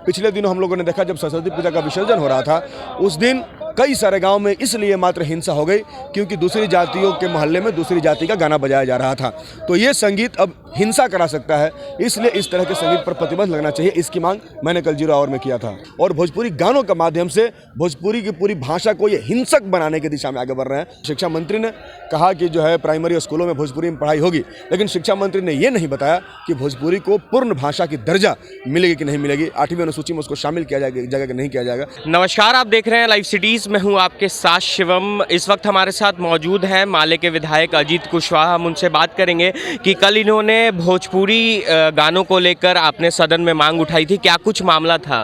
पिछले दिनों हम लोगों ने देखा जब सरस्वती पूजा का विसर्जन हो रहा था, उस दिन कई सारे गांव में इसलिए मात्र हिंसा हो गई क्योंकि दूसरी जातियों के मोहल्ले में दूसरी जाति का गाना बजाया जा रहा था। तो ये संगीत अब हिंसा करा सकता है, इसलिए इस तरह के संगीत पर प्रतिबंध लगना चाहिए। इसकी मांग मैंने कल 0 आवर में किया था। और भोजपुरी गानों के माध्यम से भोजपुरी की पूरी भाषा को ये हिंसक बनाने की दिशा में आगे बढ़ रहे हैं। शिक्षा मंत्री ने कहा कि जो है प्राइमरी स्कूलों में भोजपुरी में पढ़ाई होगी, लेकिन शिक्षा मंत्री ने ये नहीं बताया कि भोजपुरी को पूर्ण भाषा की दर्जा मिलेगी कि नहीं मिलेगी, 8वीं अनुसूची में उसको शामिल किया जाएगा कि नहीं किया जाएगा। नमस्कार, आप देख रहे हैं लाइव सिटीज़। मैं हूं आपके साथ शिवम। इस वक्त हमारे साथ मौजूद हैं माले के विधायक अजीत कुशवाहा। हम उनसे बात करेंगे कि कल इन्होंने भोजपुरी गानों को लेकर आपने सदन में मांग उठाई थी, क्या कुछ मामला था?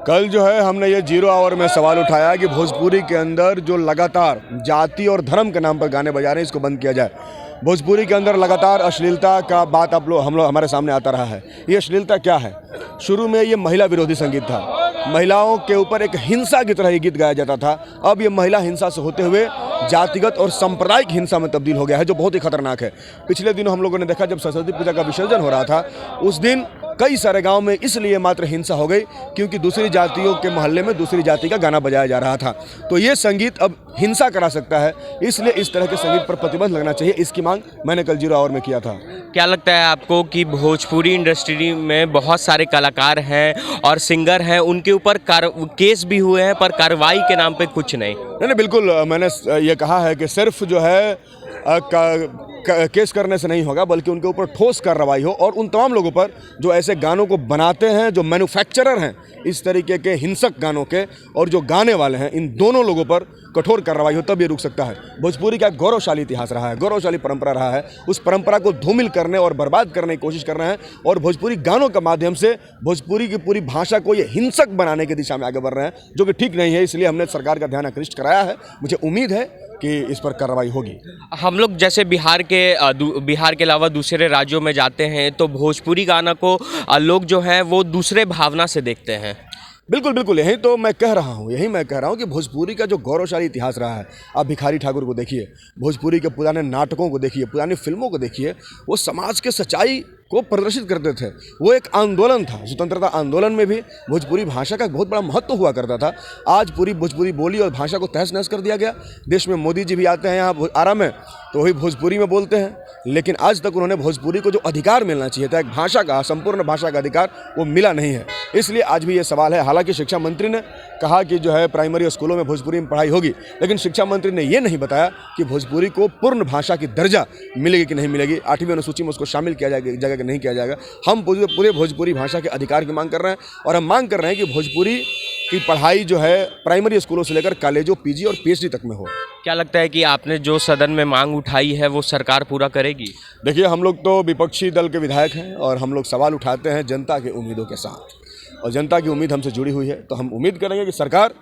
कल जो है हमने ये 0 आवर में सवाल उठाया कि भोजपुरी के अंदर जो लगातार जाति और धर्म के नाम पर गाने बजा रहे हैं, इसको बंद किया जाए। भोजपुरी के अंदर लगातार अश्लीलता का बात हमारे सामने आता रहा है। ये अश्लीलता क्या है? शुरू में ये महिला विरोधी संगीत था, महिलाओं के ऊपर एक हिंसा की तरह ये गीत गाया जाता था। अब ये महिला हिंसा से होते हुए जातिगत और सांप्रदायिक हिंसा में तब्दील हो गया है, जो बहुत ही खतरनाक है। पिछले दिनों हम लोगों ने देखा जब सरस्वती पूजा का विसर्जन हो रहा था, उस दिन कई सारे गांव में इसलिए मात्र हिंसा हो गई क्योंकि दूसरी जातियों के मोहल्ले में दूसरी जाति का गाना बजाया जा रहा था। तो ये संगीत अब हिंसा करा सकता है, इसलिए इस तरह के संगीत पर प्रतिबंध लगना चाहिए। इसकी मांग मैंने कल 0 आवर में किया था। क्या लगता है आपको कि भोजपुरी इंडस्ट्री में बहुत सारे कलाकार हैं और सिंगर हैं, उनके ऊपर केस भी हुए हैं पर कार्रवाई के नाम पे कुछ नहीं? बिल्कुल, मैंने ये कहा है कि सिर्फ जो है केस करने से नहीं होगा, बल्कि उनके ऊपर ठोस कार्रवाई हो और उन तमाम लोगों पर जो ऐसे गानों को बनाते हैं, जो मैन्युफैक्चरर हैं इस तरीके के हिंसक गानों के, और जो गाने वाले हैं, इन दोनों लोगों पर कठोर कार्रवाई हो, तब ये रुक सकता है। भोजपुरी का गौरवशाली इतिहास रहा है, गौरवशाली परंपरा रहा है। उस परंपरा को धूमिल करने और बर्बाद करने की कोशिश कर रहे हैं और भोजपुरी गानों के माध्यम से भोजपुरी की पूरी भाषा को ये हिंसक बनाने की दिशा में आगे बढ़ रहे हैं, जो कि ठीक नहीं है। इसलिए हमने सरकार का ध्यान आकृष्ट कराया है। मुझे उम्मीद है कि इस पर कार्रवाई होगी। हम लोग जैसे बिहार के अलावा दूसरे राज्यों में जाते हैं तो भोजपुरी गाना को लोग जो हैं वो दूसरे भावना से देखते हैं। बिल्कुल बिल्कुल, यही मैं कह रहा हूँ कि भोजपुरी का जो गौरवशाली इतिहास रहा है, आप भिखारी ठाकुर को देखिए, भोजपुरी के पुराने नाटकों को देखिए, पुरानी फिल्मों को देखिए, वो समाज के सच्चाई को प्रदर्शित करते थे। वो एक आंदोलन था। स्वतंत्रता आंदोलन में भी भोजपुरी भाषा का बहुत बड़ा महत्व हुआ करता था। आज पूरी भोजपुरी बोली और भाषा को तहस नहस कर दिया गया। देश में मोदी जी भी आते हैं यहाँ आरा में, तो वही भोजपुरी में बोलते हैं, लेकिन आज तक उन्होंने भोजपुरी को जो अधिकार मिलना चाहिए था, एक भाषा का, संपूर्ण भाषा का अधिकार, वो मिला नहीं है। इसलिए आज भी ये सवाल है। हालांकि शिक्षा मंत्री ने कहा कि जो है प्राइमरी स्कूलों में भोजपुरी में पढ़ाई होगी, लेकिन शिक्षा मंत्री ने ये नहीं बताया कि भोजपुरी को पूर्ण भाषा की दर्जा मिलेगी कि नहीं मिलेगी, 8वीं अनुसूची में उसको शामिल किया जाएगा कि नहीं किया जाएगा। हम पूरे भोजपुरी भाषा के अधिकार की मांग कर रहे हैं और हम मांग कर रहे हैं कि भोजपुरी की पढ़ाई जो है प्राइमरी स्कूलों से लेकर कॉलेजों, पीजी और पीएचडी तक में हो। क्या लगता है कि आपने जो सदन में मांग उठाई है वो सरकार पूरा करेगी? देखिए, हम लोग तो विपक्षी दल के विधायक हैं और हम लोग सवाल उठाते हैं जनता के उम्मीदों के साथ, और जनता की उम्मीद हमसे जुड़ी हुई है। तो हम उम्मीद करेंगे कि सरकार,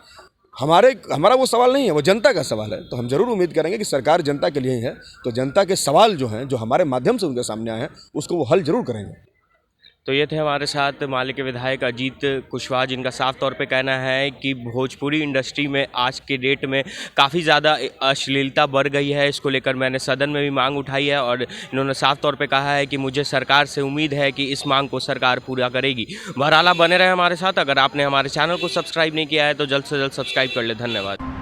हमारा वो सवाल नहीं है, वो जनता का सवाल है। तो हम जरूर उम्मीद करेंगे कि सरकार जनता के लिए ही है, तो जनता के सवाल जो हैं, जो हमारे माध्यम से उनके सामने आए हैं, उसको वो हल जरूर करेंगे। तो ये थे हमारे साथ माले के विधायक अजीत कुशवाहा, जिनका साफ तौर पे कहना है कि भोजपुरी इंडस्ट्री में आज के डेट में काफ़ी ज़्यादा अश्लीलता बढ़ गई है। इसको लेकर मैंने सदन में भी मांग उठाई है और इन्होंने साफ तौर पे कहा है कि मुझे सरकार से उम्मीद है कि इस मांग को सरकार पूरा करेगी। बहरहाल बने रहे हमारे साथ। अगर आपने हमारे चैनल को सब्सक्राइब नहीं किया है तो जल्द से जल्द सब्सक्राइब कर ले। धन्यवाद।